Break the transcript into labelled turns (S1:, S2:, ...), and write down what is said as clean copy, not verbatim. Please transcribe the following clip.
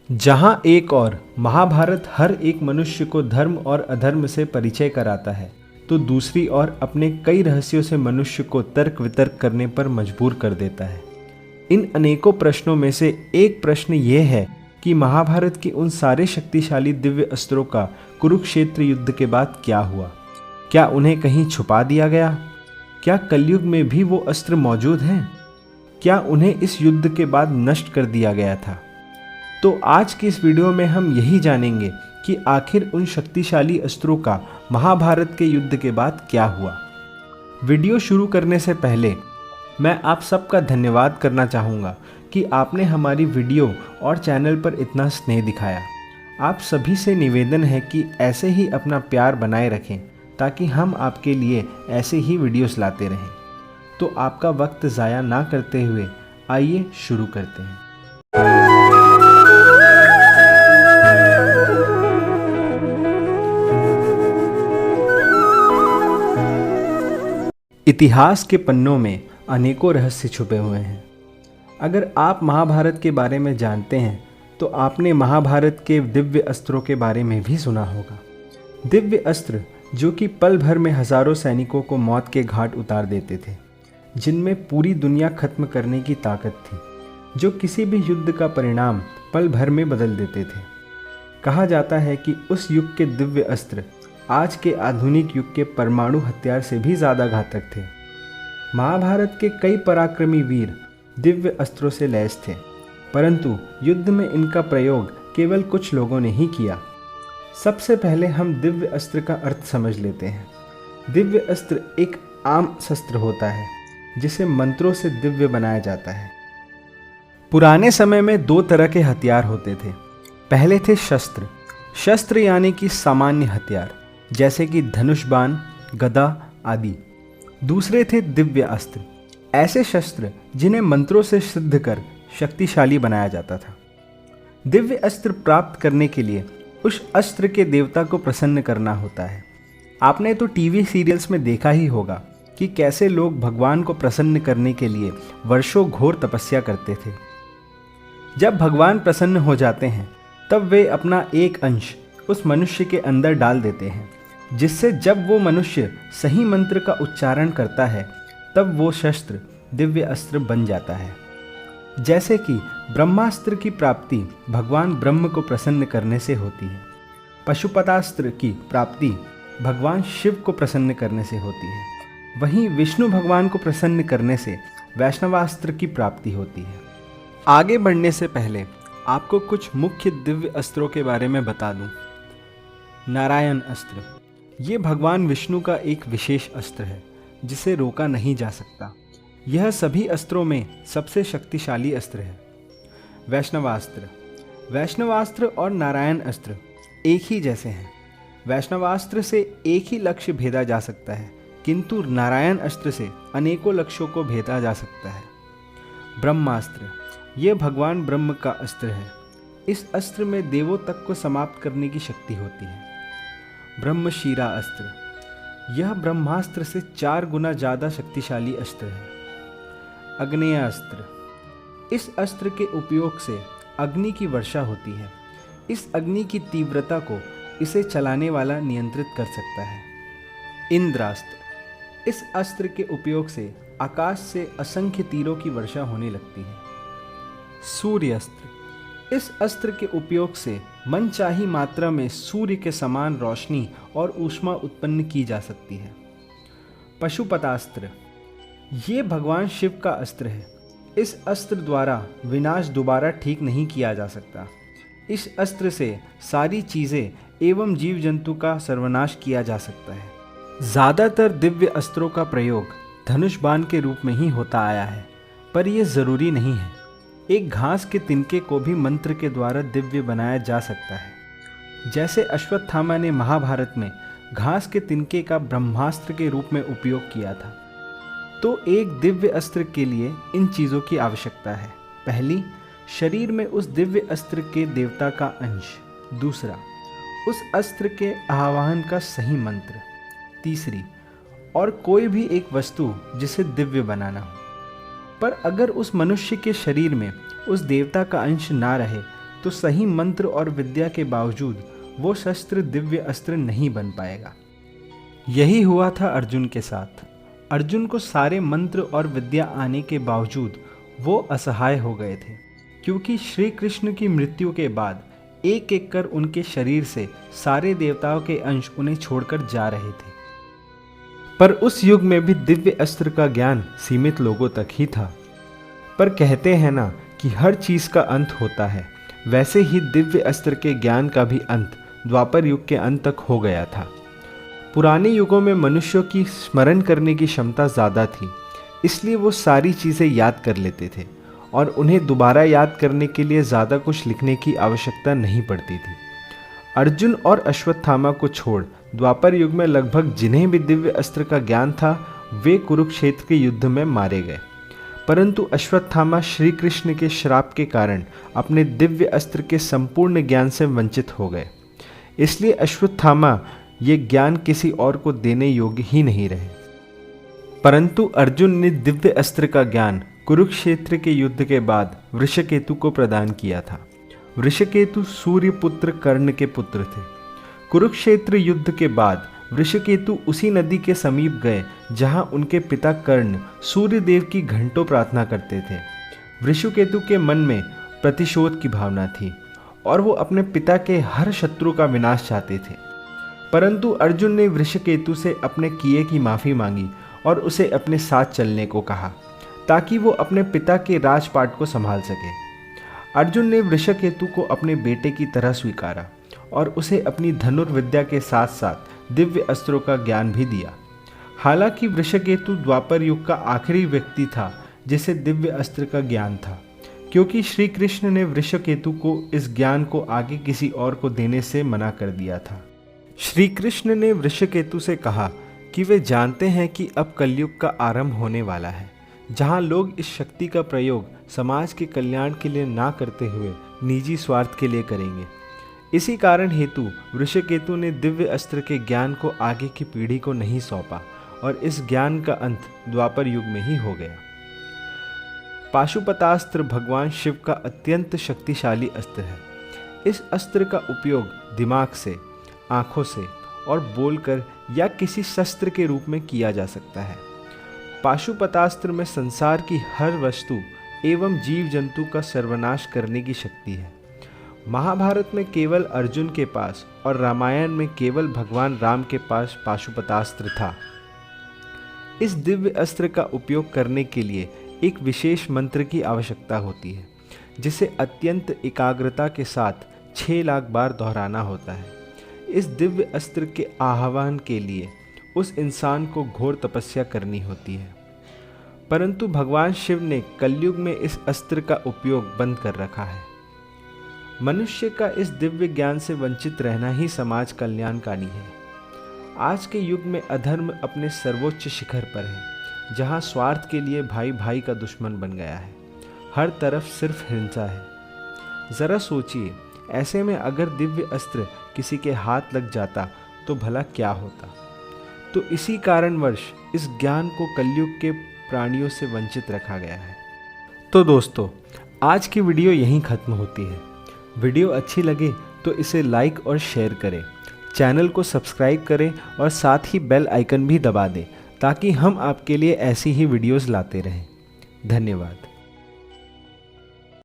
S1: जहाँ एक और महाभारत हर एक मनुष्य को धर्म और अधर्म से परिचय कराता है, तो दूसरी ओर अपने कई रहस्यों से मनुष्य को तर्क वितर्क करने पर मजबूर कर देता है। इन अनेकों प्रश्नों में से एक प्रश्न ये है कि महाभारत के उन सारे शक्तिशाली दिव्य अस्त्रों का कुरुक्षेत्र युद्ध के बाद क्या हुआ? क्या उन्हें कहीं छुपा दिया गया? क्या कलयुग में भी वो अस्त्र मौजूद हैं? क्या उन्हें इस युद्ध के बाद नष्ट कर दिया गया था? तो आज की इस वीडियो में हम यही जानेंगे कि आखिर उन शक्तिशाली अस्त्रों का महाभारत के युद्ध के बाद क्या हुआ। वीडियो शुरू करने से पहले मैं आप सबका धन्यवाद करना चाहूँगा कि आपने हमारी वीडियो और चैनल पर इतना स्नेह दिखाया। आप सभी से निवेदन है कि ऐसे ही अपना प्यार बनाए रखें ताकि हम आपके लिए ऐसे ही वीडियोस लाते रहें। तो आपका वक्त ज़ाया ना करते हुए आइए शुरू करते हैं। इतिहास के पन्नों में अनेकों रहस्य छुपे हुए हैं। अगर आप महाभारत के बारे में जानते हैं तो आपने महाभारत के दिव्य अस्त्रों के बारे में भी सुना होगा। दिव्य अस्त्र जो कि पल भर में हजारों सैनिकों को मौत के घाट उतार देते थे, जिनमें पूरी दुनिया खत्म करने की ताकत थी, जो किसी भी युद्ध का परिणाम पल भर में बदल देते थे। कहा जाता है कि उस युग के दिव्य अस्त्र आज के आधुनिक युग के परमाणु हथियार से भी ज़्यादा घातक थे। महाभारत के कई पराक्रमी वीर दिव्य अस्त्रों से लैस थे, परंतु युद्ध में इनका प्रयोग केवल कुछ लोगों ने ही किया। सबसे पहले हम दिव्य अस्त्र का अर्थ समझ लेते हैं। दिव्य अस्त्र एक आम शस्त्र होता है जिसे मंत्रों से दिव्य बनाया जाता है। पुराने समय में दो तरह के हथियार होते थे। पहले थे शस्त्र। शस्त्र यानी कि सामान्य हथियार जैसे कि धनुष बाण, गदा आदि। दूसरे थे दिव्य अस्त्र, ऐसे शस्त्र जिन्हें मंत्रों से सिद्ध कर शक्तिशाली बनाया जाता था। दिव्य अस्त्र प्राप्त करने के लिए उस अस्त्र के देवता को प्रसन्न करना होता है। आपने तो टीवी सीरियल्स में देखा ही होगा कि कैसे लोग भगवान को प्रसन्न करने के लिए वर्षों घोर तपस्या करते थे। जब भगवान प्रसन्न हो जाते हैं तब वे अपना एक अंश उस मनुष्य के अंदर डाल देते हैं, जिससे जब वो मनुष्य सही मंत्र का उच्चारण करता है तब वो शस्त्र दिव्य अस्त्र बन जाता है। जैसे कि ब्रह्मास्त्र की प्राप्ति भगवान ब्रह्म को प्रसन्न करने से होती है, पशुपतास्त्र की प्राप्ति भगवान शिव को प्रसन्न करने से होती है, वहीं विष्णु भगवान को प्रसन्न करने से वैष्णवास्त्र की प्राप्ति होती है। आगे बढ़ने से पहले आपको कुछ मुख्य दिव्य अस्त्रों के बारे में बता दूं। नारायण अस्त्र, ये भगवान विष्णु का एक विशेष अस्त्र है जिसे रोका नहीं जा सकता। यह सभी अस्त्रों में सबसे शक्तिशाली अस्त्र है। वैष्णवास्त्र, वैष्णवास्त्र और नारायण अस्त्र एक ही जैसे हैं। वैष्णवास्त्र से एक ही लक्ष्य भेदा जा सकता है, किंतु नारायण अस्त्र से अनेकों लक्ष्यों को भेदा जा सकता है। ब्रह्मास्त्र, यह भगवान ब्रह्म का अस्त्र है। इस अस्त्र में देवों तक को समाप्त करने की शक्ति होती है। ब्रह्मशीरा अस्त्र, यह ब्रह्मास्त्र से 4 गुना ज़्यादा शक्तिशाली अस्त्र है। अग्नेयास्त्र, इस अस्त्र के उपयोग से अग्नि की वर्षा होती है। इस अग्नि की तीव्रता को इसे चलाने वाला नियंत्रित कर सकता है। इंद्रास्त्र, इस अस्त्र के उपयोग से आकाश से असंख्य तीरों की वर्षा होने लगती है। सूर्यास्त्र, इस अस्त्र के उपयोग से मनचाही मात्रा में सूर्य के समान रोशनी और ऊष्मा उत्पन्न की जा सकती है। पशुपतास्त्र, ये भगवान शिव का अस्त्र है। इस अस्त्र द्वारा विनाश दोबारा ठीक नहीं किया जा सकता। इस अस्त्र से सारी चीज़ें एवं जीव जंतु का सर्वनाश किया जा सकता है। ज़्यादातर दिव्य अस्त्रों का प्रयोग धनुष बाण के रूप में ही होता आया है, पर यह ज़रूरी नहीं है। एक घास के तिनके को भी मंत्र के द्वारा दिव्य बनाया जा सकता है। जैसे अश्वत्थामा ने महाभारत में घास के तिनके का ब्रह्मास्त्र के रूप में उपयोग किया था। तो एक दिव्य अस्त्र के लिए इन चीज़ों की आवश्यकता है। पहली, शरीर में उस दिव्य अस्त्र के देवता का अंश। दूसरा, उस अस्त्र के आवाहन का सही मंत्र। तीसरी, और कोई भी एक वस्तु जिसे दिव्य बनाना हो। पर अगर उस मनुष्य के शरीर में उस देवता का अंश ना रहे तो सही मंत्र और विद्या के बावजूद वो शस्त्र दिव्य अस्त्र नहीं बन पाएगा। यही हुआ था अर्जुन के साथ। अर्जुन को सारे मंत्र और विद्या आने के बावजूद वो असहाय हो गए थे, क्योंकि श्री कृष्ण की मृत्यु के बाद एक एक कर उनके शरीर से सारे देवताओं के अंश उन्हें छोड़कर जा रहे थे। पर उस युग में भी दिव्य अस्त्र का ज्ञान सीमित लोगों तक ही था। पर कहते हैं ना कि हर चीज का अंत होता है, वैसे ही दिव्य अस्त्र के ज्ञान का भी अंत द्वापर युग के अंत तक हो गया था। पुराने युगों में मनुष्यों की स्मरण करने की क्षमता ज़्यादा थी, इसलिए वो सारी चीज़ें याद कर लेते थे और उन्हें दोबारा याद करने के लिए ज़्यादा कुछ लिखने की आवश्यकता नहीं पड़ती थी। अर्जुन और अश्वत्थामा को छोड़ द्वापर युग में लगभग जिन्हें भी दिव्य अस्त्र का ज्ञान था वे कुरुक्षेत्र के युद्ध में मारे गए। परंतु अश्वत्थामा श्री कृष्ण के श्राप के कारण अपने दिव्य अस्त्र के संपूर्ण ज्ञान से वंचित हो गए, इसलिए अश्वत्थामा ये ज्ञान किसी और को देने योग्य ही नहीं रहे। परंतु अर्जुन ने दिव्य अस्त्र का ज्ञान कुरुक्षेत्र के युद्ध के बाद वृषकेतु को प्रदान किया था। वृषकेतु सूर्यपुत्र कर्ण के पुत्र थे। कुरुक्षेत्र युद्ध के बाद वृषकेतु उसी नदी के समीप गए जहां उनके पिता कर्ण सूर्यदेव की घंटों प्रार्थना करते थे। वृषकेतु के मन में प्रतिशोध की भावना थी और वो अपने पिता के हर शत्रु का विनाश चाहते थे। परंतु अर्जुन ने वृषकेतु से अपने किए की माफ़ी मांगी और उसे अपने साथ चलने को कहा ताकि वो अपने पिता के राजपाट को संभाल सके। अर्जुन ने वृषकेतु को अपने बेटे की तरह स्वीकारा और उसे अपनी धनुर्विद्या के साथ साथ दिव्य अस्त्रों का ज्ञान भी दिया। हालांकि वृषकेतु द्वापर युग का आखिरी व्यक्ति था जिसे दिव्य अस्त्र का ज्ञान था, क्योंकि श्री कृष्ण ने वृषकेतु को इस ज्ञान को आगे किसी और को देने से मना कर दिया था। श्री कृष्ण ने वृषकेतु से कहा कि वे जानते हैं कि अब कलयुग का आरंभ होने वाला है, जहां लोग इस शक्ति का प्रयोग समाज के कल्याण के लिए ना करते हुए निजी स्वार्थ के लिए करेंगे। इसी कारण हेतु वृषकेतु ने दिव्य अस्त्र के ज्ञान को आगे की पीढ़ी को नहीं सौंपा और इस ज्ञान का अंत द्वापर युग में ही हो गया। पाशुपतास्त्र भगवान शिव का अत्यंत शक्तिशाली अस्त्र है। इस अस्त्र का उपयोग दिमाग से, आंखों से और बोलकर या किसी शस्त्र के रूप में किया जा सकता है। पाशुपतास्त्र में संसार की हर वस्तु एवं जीव जंतु का सर्वनाश करने की शक्ति है। महाभारत में केवल अर्जुन के पास और रामायण में केवल भगवान राम के पास पाशुपतास्त्र था। इस दिव्य अस्त्र का उपयोग करने के लिए एक विशेष मंत्र की आवश्यकता होती है, जिसे अत्यंत एकाग्रता के साथ 6 लाख बार दोहराना होता है। इस दिव्य अस्त्र के आह्वान के लिए उस इंसान को घोर तपस्या करनी होती है। परंतु भगवान शिव ने कलयुग में इस अस्त्र का उपयोग बंद कर रखा है। मनुष्य का इस दिव्य ज्ञान से वंचित रहना ही समाज कल्याणकारी है। आज के युग में अधर्म अपने सर्वोच्च शिखर पर है, जहां स्वार्थ के लिए भाई भाई का दुश्मन बन गया है। हर तरफ सिर्फ हिंसा है। जरा सोचिए, ऐसे में अगर दिव्य अस्त्र किसी के हाथ लग जाता तो भला क्या होता। तो इसी कारणवश इस ज्ञान को कलयुग के प्राणियों से वंचित रखा गया है। तो दोस्तों, आज की वीडियो यहीं ख़त्म होती है। वीडियो अच्छी लगे तो इसे लाइक और शेयर करें, चैनल को सब्सक्राइब करें और साथ ही बेल आइकन भी दबा दें ताकि हम आपके लिए ऐसी ही वीडियोस लाते रहें। धन्यवाद।